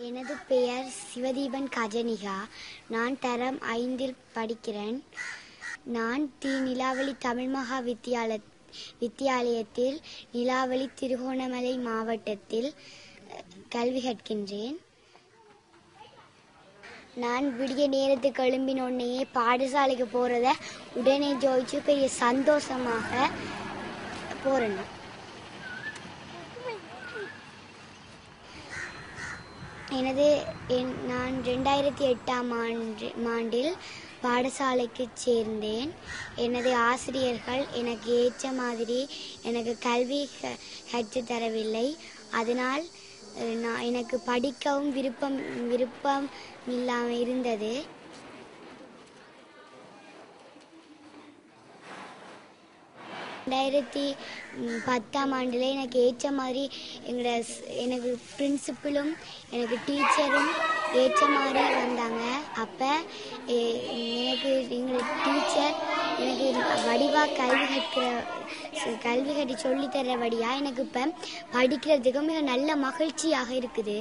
எனது பெயர் சிவதீபன் கஜனிகா. நான் தரம் 5இல் படிக்கிறேன். நான் நிலாவளி தமிழ் மகா வித்தியாலயத்தில் நிலாவளி திருகோணமலை மாவட்டத்தில் கல்வி கற்கின்றேன். நான் விடிய நேரத்துக்கு எழும்பினோடனேயே பாடசாலைக்கு போகிறத உடனே ஜோதிச்சு பெரிய சந்தோஷமாக போகிறேன். நான் 2008ஆம் ஆண்டில் பாடசாலைக்கு சேர்ந்தேன். எனது ஆசிரியர்கள் எனக்கு ஏற்ற மாதிரி எனக்கு கல்வி கற்றுத்தரவில்லை. அதனால் எனக்கு படிக்கவும் விருப்பம் இல்லாமல் இருந்தது. ரெண்டாயிரத்தி 10ஆம் ஆண்டில் எனக்கு ஏற்ற மாதிரி எனக்கு பிரின்சிபலும் எனக்கு டீச்சரும் ஏற்ற மாதிரி வந்தாங்க. அப்போ எங்கள் டீச்சர் எனக்கு வடிவாக கல்வி கட்டி சொல்லித்தரபடியாக எனக்கு இப்போ படிக்கிறதுக்கு மிக நல்ல மகிழ்ச்சியாக இருக்குது.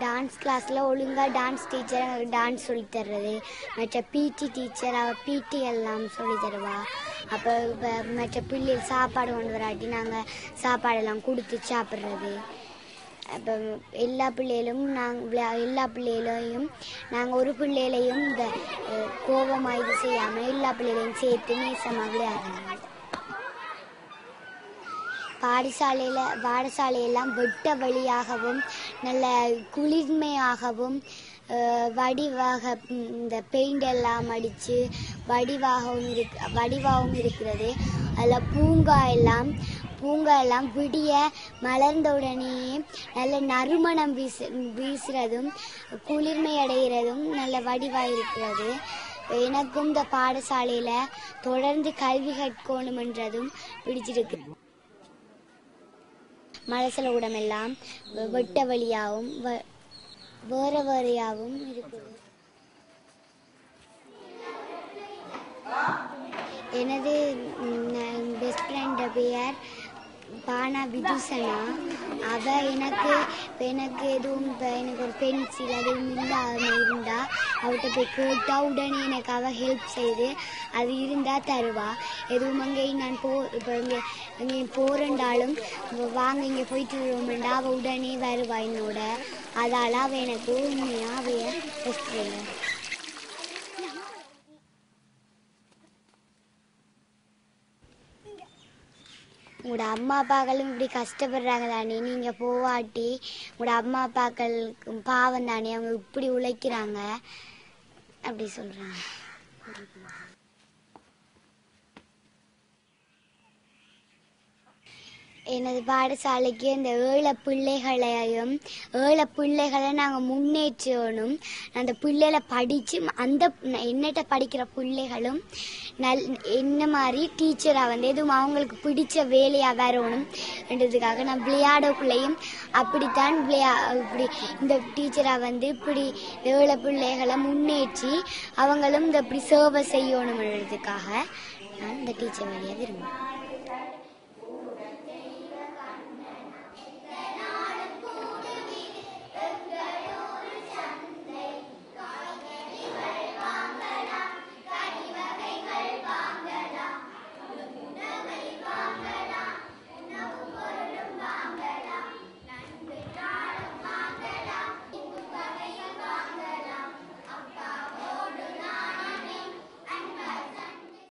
டான்ஸ் கிளாஸில் ஒழுங்காக டான்ஸ் டீச்சர் எங்களுக்கு டான்ஸ் சொல்லித்தர்றது, மற்ற பிடி டீச்சர் அவள் பிடி எல்லாம் சொல்லித்தருவா. அப்போ இப்போ மற்ற பிள்ளைகள் சாப்பாடு கொண்டு வராட்டி நாங்கள் சாப்பாடெல்லாம் கொடுத்து சாப்பிட்றது. அப்போ எல்லா பிள்ளைகளும் நாங்கள் ஒரு பிள்ளைகளையும் இந்த கோபமாக இது செய்யாமல் எல்லா பிள்ளைகளையும் சேர்த்து நேசமாக விளையாடுறோம். பாடசாலையெல்லாம் வெட்ட வழியாகவும் நல்ல குளிர்மையாகவும் வடிவாக இந்த பெயிண்ட் எல்லாம் அடித்து வடிவாகவும் இருக்கிறது. அதில் பூங்கா எல்லாம் விடிய மலர்ந்த உடனே நல்ல நறுமணம் வீசுறதும் குளிர்மை அடைகிறதும் நல்ல வடிவாக இருக்கிறது. எனக்கும் இந்த பாடசாலையில் தொடர்ந்து கல்வி கற்கணுமென்றதும் பிடிச்சிருக்கு. மலசல உடமெல்லாம் வெட்ட வழியாகவும் வேறையாகவும் இருக்குது. எனது பெஸ்ட் ஃப்ரெண்ட் பெயர் பானா விதுசனா. அவள் எனக்கு எதுவும் எனக்கு ஒரு பென்சில் அதுவும் இல்லாமல் இருந்தால் அவள்கிட்ட போய் கேட்டால் உடனே எனக்கு அவள் ஹெல்ப் செய்து அது இருந்தால் தருவா. எதுவும் அங்கே நான் இப்போ இங்கே போகிறண்டாலும் வாங்க இங்கே போயிட்டு வருவோம்டா அவள் உடனே வருவா என்னோட. அதால் அவள் எனக்கு உண்மையாக அவள் பெஸ்ட் ஃப்ரெண்ட். உங்களோட அம்மா அப்பாக்களும் இப்படி கஷ்டப்படுறாங்க தானே, நீங்கள் போவாட்டி உங்களோட அம்மா அப்பாக்கள் பாவம் தானே, அவங்க இப்படி உழைக்கிறாங்க அப்படி சொல்கிறாங்க. எனது பாடசாலைக்கு இந்த ஏழை பிள்ளைகளை நாங்கள் முன்னேற்றணும். அந்த பிள்ளைகளை படித்து என்னட்ட படிக்கிற பிள்ளைகளும் என்ன மாதிரி டீச்சராக எதுவும் அவங்களுக்கு பிடிச்ச வேலையாக வரணும்ன்றதுக்காக நான் விளையாடக்குள்ளையும் அப்படித்தான் இப்படி இந்த டீச்சராக இப்படி ஏழை பிள்ளைகளை முன்னேற்றி அவங்களும் இந்த இப்படி சேவை செய்யணும்ன்றதுக்காக நான் இந்த டீச்சர் வேலையை விரும்புகிறேன்.